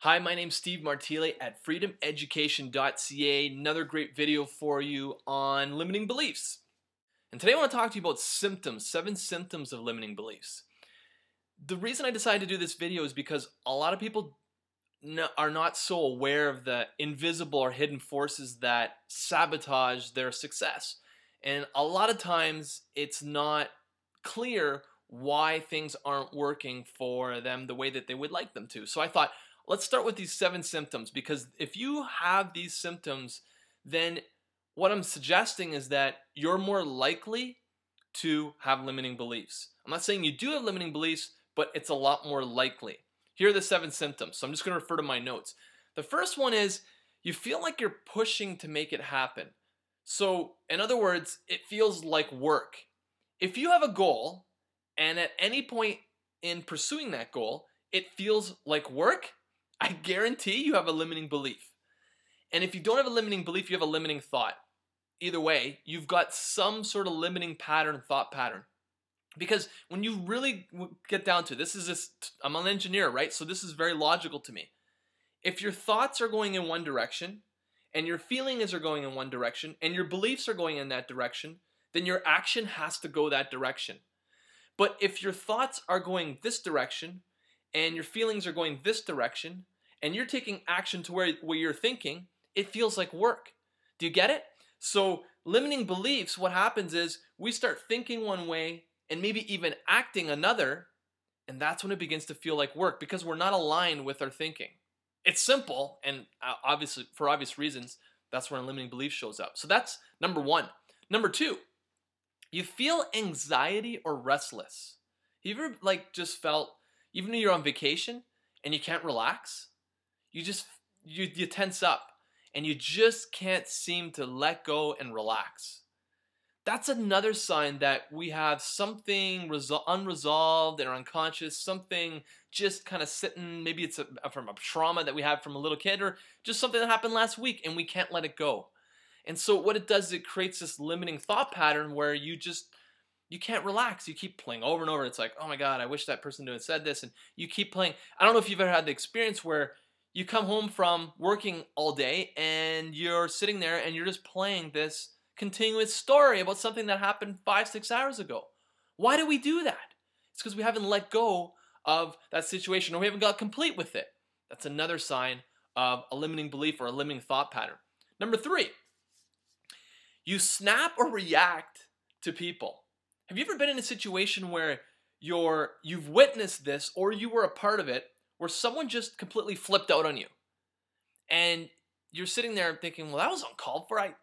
Hi, my name's Steve Martile at freedomeducation.ca. Another great video for you on limiting beliefs. And today I want to talk to you about symptoms, 7 symptoms of limiting beliefs. The reason I decided to do this video is because a lot of people are not so aware of the invisible or hidden forces that sabotage their success. And a lot of times it's not clear why things aren't working for them the way that they would like them to. So I thought, let's start with these 7 symptoms, because if you have these symptoms, then what I'm suggesting is that you're more likely to have limiting beliefs. I'm not saying you do have limiting beliefs, but it's a lot more likely. Here are the 7 symptoms. So I'm just going to refer to my notes. The first one is you feel like you're pushing to make it happen. So in other words, it feels like work. If you have a goal and at any point in pursuing that goal, it feels like work, I guarantee you have a limiting belief. And if you don't have a limiting belief, you have a limiting thought. Either way, you've got some sort of limiting pattern, thought pattern. Because when you really get down to it, I'm an engineer, right? So this is very logical to me. If your thoughts are going in one direction, and your feelings are going in one direction, and your beliefs are going in that direction, then your action has to go that direction. But if your thoughts are going this direction, and your feelings are going this direction, and you're taking action to where you're thinking, it feels like work. Do you get it? So limiting beliefs, what happens is we start thinking one way and maybe even acting another, and that's when it begins to feel like work because we're not aligned with our thinking. It's simple, and obviously for obvious reasons, that's where a limiting belief shows up. So that's number 1. Number 2, you feel anxiety or restless. Have you ever just felt, even when you're on vacation and you can't relax, you tense up and you just can't seem to let go and relax. That's another sign that we have something unresolved or unconscious, something just kind of sitting, maybe it's from a trauma that we had from a little kid or just something that happened last week and we can't let it go. And so what it does is it creates this limiting thought pattern where you can't relax. You keep playing over and over. It's like, oh my God, I wish that person had said this. And you keep playing. I don't know if you've ever had the experience where you come home from working all day and you're sitting there and you're just playing this continuous story about something that happened 5-6 hours ago. Why do we do that? It's because we haven't let go of that situation or we haven't got complete with it. That's another sign of a limiting belief or a limiting thought pattern. Number 3, you snap or react to people. Have you ever been in a situation where you've witnessed this or you were a part of it where someone just completely flipped out on you? And you're sitting there thinking, well, that was uncalled for. I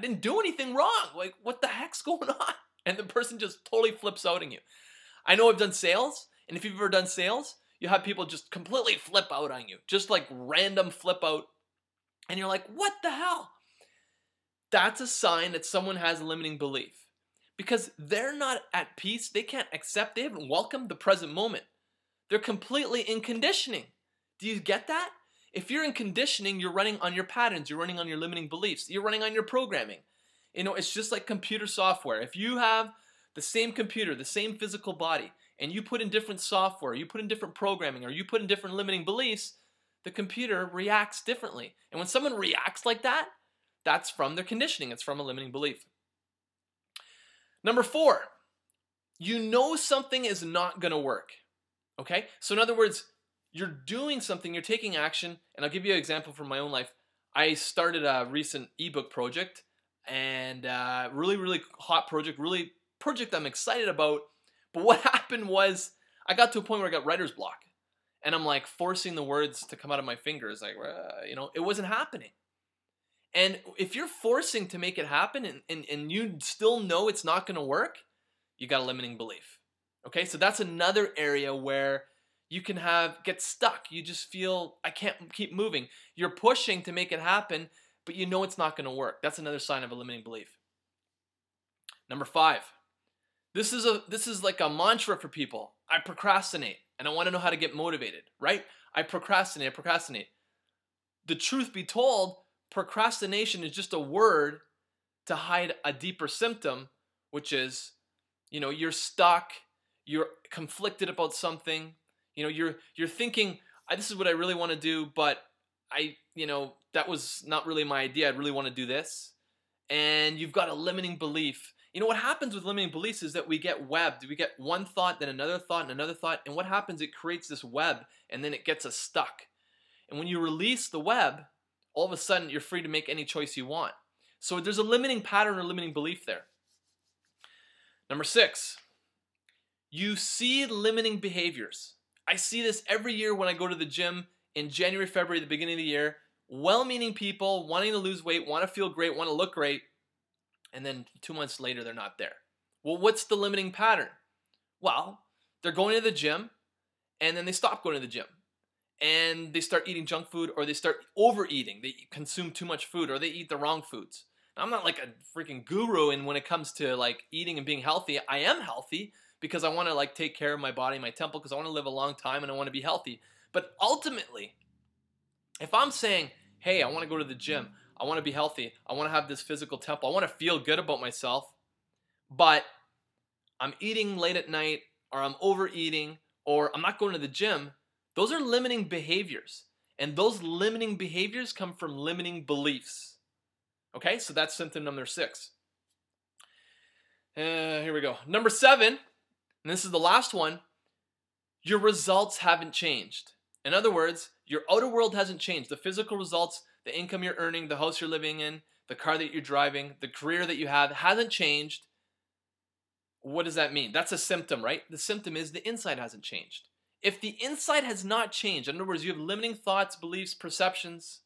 didn't do anything wrong. Like, what the heck's going on? And the person just totally flips out on you. I know I've done sales, and if you've ever done sales, you have people just completely flip out on you. Just like random flip out. And you're like, what the hell? That's a sign that someone has a limiting belief. Because they're not at peace. They can't accept. They haven't welcomed the present moment. They're completely in conditioning. Do you get that? If you're in conditioning, you're running on your patterns. You're running on your limiting beliefs. You're running on your programming. It's just like computer software. If you have the same computer, the same physical body, and you put in different software, you put in different programming, or you put in different limiting beliefs, the computer reacts differently. And when someone reacts like that, that's from their conditioning. It's from a limiting belief. Number 4, you know something is not going to work. Okay? So in other words, you're doing something, you're taking action, and I'll give you an example from my own life. I started a recent ebook project, and really hot project, really project I'm excited about. But what happened was I got to a point where I got writer's block, and I'm like forcing the words to come out of my fingers, like it wasn't happening. And if you're forcing to make it happen and you still know it's not going to work, you got a limiting belief. Okay, so that's another area where you can get stuck. You just feel, I can't keep moving. You're pushing to make it happen, but you know it's not going to work. That's another sign of a limiting belief. Number 5, this is like a mantra for people. I procrastinate, and I want to know how to get motivated, right? I procrastinate. The truth be told, procrastination is just a word to hide a deeper symptom, which is, you're stuck, you're conflicted about something, you're thinking, this is what I really want to do, but that was not really my idea. I really want to do this. And you've got a limiting belief. You know what happens with limiting beliefs is that we get webbed. We get one thought, then another thought, and another thought. And what happens, it creates this web, and then it gets us stuck. And when you release the web, all of a sudden you're free to make any choice you want. So there's a limiting pattern or limiting belief there. Number 6, you see limiting behaviors. I see this every year when I go to the gym in January, February, the beginning of the year. Well-meaning people wanting to lose weight, want to feel great, want to look great, and then 2 months later they're not there. Well, what's the limiting pattern? Well, they're going to the gym and then they stop going to the gym and they start eating junk food, or they start overeating. They consume too much food, or they eat the wrong foods. Now, I'm not like a freaking guru when it comes to like eating and being healthy. I am healthy because I want to like take care of my body, my temple, because I want to live a long time and I want to be healthy. But ultimately, if I'm saying, hey, I want to go to the gym, I want to be healthy, I want to have this physical temple, I want to feel good about myself, but I'm eating late at night, or I'm overeating, or I'm not going to the gym, those are limiting behaviors. And those limiting behaviors come from limiting beliefs. Okay, so that's symptom number 6. Here we go. Number 7, and this is the last one, your results haven't changed. In other words, your outer world hasn't changed. The physical results, the income you're earning, the house you're living in, the car that you're driving, the career that you have hasn't changed. What does that mean? That's a symptom, right? The symptom is the inside hasn't changed. If the inside has not changed, in other words, you have limiting thoughts, beliefs, perceptions,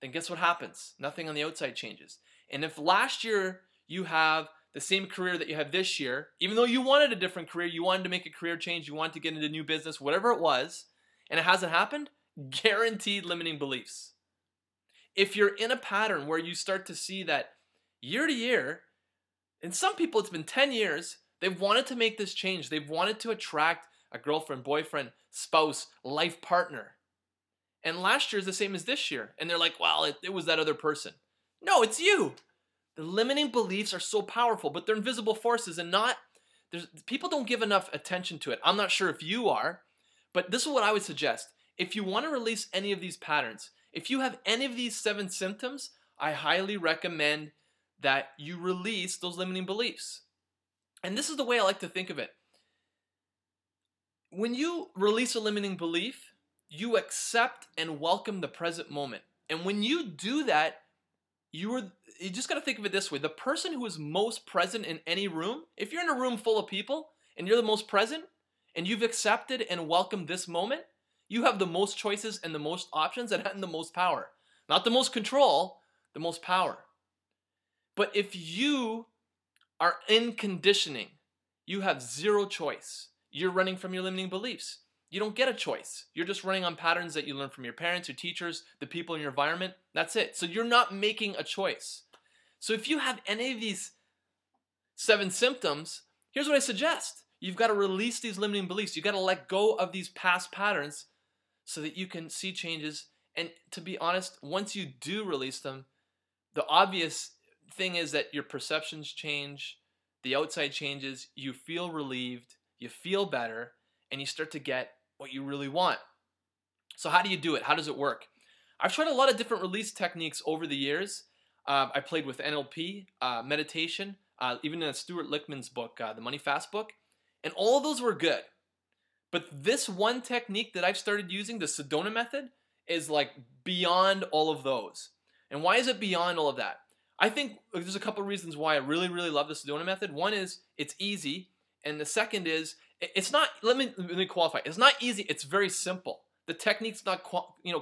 then guess what happens? Nothing on the outside changes. And if last year you have the same career that you have this year, even though you wanted a different career, you wanted to make a career change, you wanted to get into new business, whatever it was, and it hasn't happened, guaranteed limiting beliefs. If you're in a pattern where you start to see that year to year, and some people it's been 10 years, they've wanted to make this change. They've wanted to attract a girlfriend, boyfriend, spouse, life partner. And last year is the same as this year. And they're like, well, it was that other person. No, it's you. The limiting beliefs are so powerful, but they're invisible forces, and people don't give enough attention to it. I'm not sure if you are, but this is what I would suggest. If you want to release any of these patterns, if you have any of these 7 symptoms, I highly recommend that you release those limiting beliefs. And this is the way I like to think of it. When you release a limiting belief, you accept and welcome the present moment. And when you do that, you just got to think of it this way. The person who is most present in any room, if you're in a room full of people and you're the most present and you've accepted and welcomed this moment, you have the most choices and the most options and the most power. Not the most control, the most power. But if you are in conditioning, you have 0 choice. You're running from your limiting beliefs. You don't get a choice. You're just running on patterns that you learn from your parents, your teachers, the people in your environment. That's it. So you're not making a choice. So if you have any of these 7 symptoms, here's what I suggest. You've got to release these limiting beliefs. You've got to let go of these past patterns so that you can see changes. And to be honest, once you do release them, the obvious thing is that your perceptions change, the outside changes, you feel relieved, you feel better, and you start to get what you really want. So how do you do it? How does it work? I've tried a lot of different release techniques over the years. I played with NLP, meditation, even in Stuart Lichtman's book, the Money Fast book, and all of those were good. But this one technique that I've started using, the Sedona Method, is like beyond all of those. And why is it beyond all of that? I think there's a couple reasons why I really, really love the Sedona Method. One is it's easy. And the second is, it's not, let me qualify. It's not easy, it's very simple. The technique's not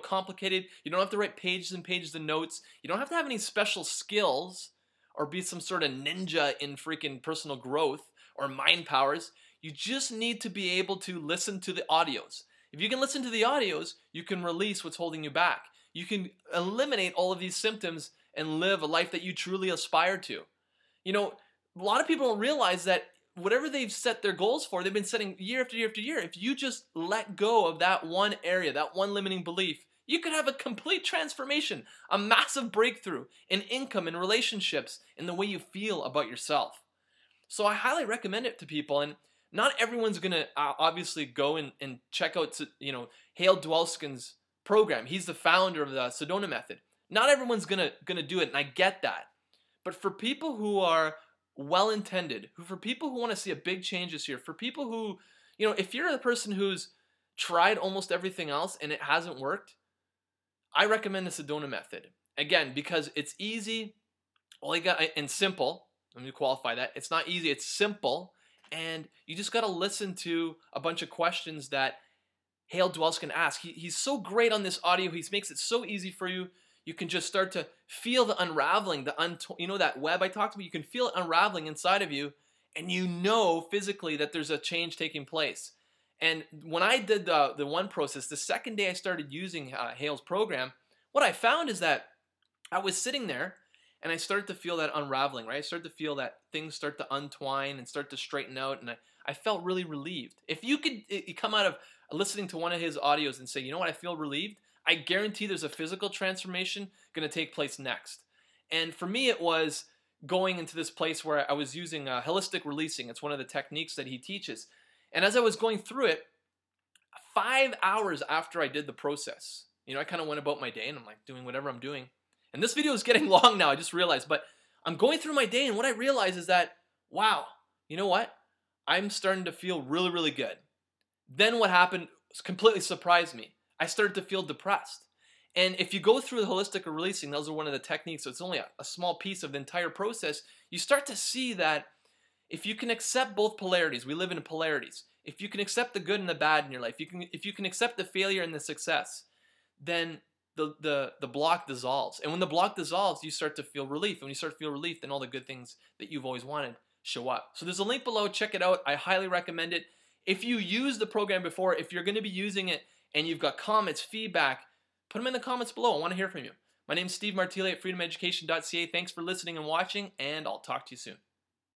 complicated. You don't have to write pages and pages of notes. You don't have to have any special skills or be some sort of ninja in freaking personal growth or mind powers. You just need to be able to listen to the audios. If you can listen to the audios, you can release what's holding you back. You can eliminate all of these symptoms and live a life that you truly aspire to. You know, a lot of people don't realize that whatever they've set their goals for, they've been setting year after year after year. If you just let go of that one area, that one limiting belief, you could have a complete transformation, a massive breakthrough in income, in relationships, in the way you feel about yourself. So I highly recommend it to people. And Not everyone's gonna obviously go and check out, Hale Dwoskin's program. He's the founder of the Sedona Method. Not everyone's gonna do it, and I get that. But for people who are well-intended, for people who want to see a big change this year, for people who, if you're the person who's tried almost everything else and it hasn't worked, I recommend the Sedona Method. Again, because it's easy, and simple. Let me qualify that. It's not easy, it's simple, and you just got to listen to a bunch of questions that Hale Dwoskin asks. He's so great on this audio. He makes it so easy for you. You can just start to feel the unraveling, that web I talked about. You can feel it unraveling inside of you, and you know physically that there's a change taking place. And when I did the one process, the second day I started using Hale's program, what I found is that I was sitting there and I started to feel that unraveling, right? I started to feel that things start to untwine and start to straighten out, and I felt really relieved. If you could come out of listening to one of his audios and say, you know what, I feel relieved, I guarantee there's a physical transformation going to take place next. And for me, it was going into this place where I was using holistic releasing. It's one of the techniques that he teaches. And as I was going through it, 5 hours after I did the process, I kind of went about my day and I'm like doing whatever I'm doing. And this video is getting long now, I just realized, but I'm going through my day and what I realize is that, wow, you know what? I'm starting to feel really, really good. Then what happened completely surprised me. I started to feel depressed. And if you go through the holistic releasing, those are one of the techniques, so it's only a small piece of the entire process, you start to see that if you can accept both polarities, we live in polarities. If you can accept the good and the bad in your life, if you can accept the failure and the success, then the block dissolves. And when the block dissolves, you start to feel relief. And when you start to feel relief, then all the good things that you've always wanted show up. So there's a link below. Check it out. I highly recommend it. If you used the program before, if you're going to be using it and you've got comments, feedback, put them in the comments below. I want to hear from you. My name is Steve Martile at freedomeducation.ca. Thanks for listening and watching, and I'll talk to you soon.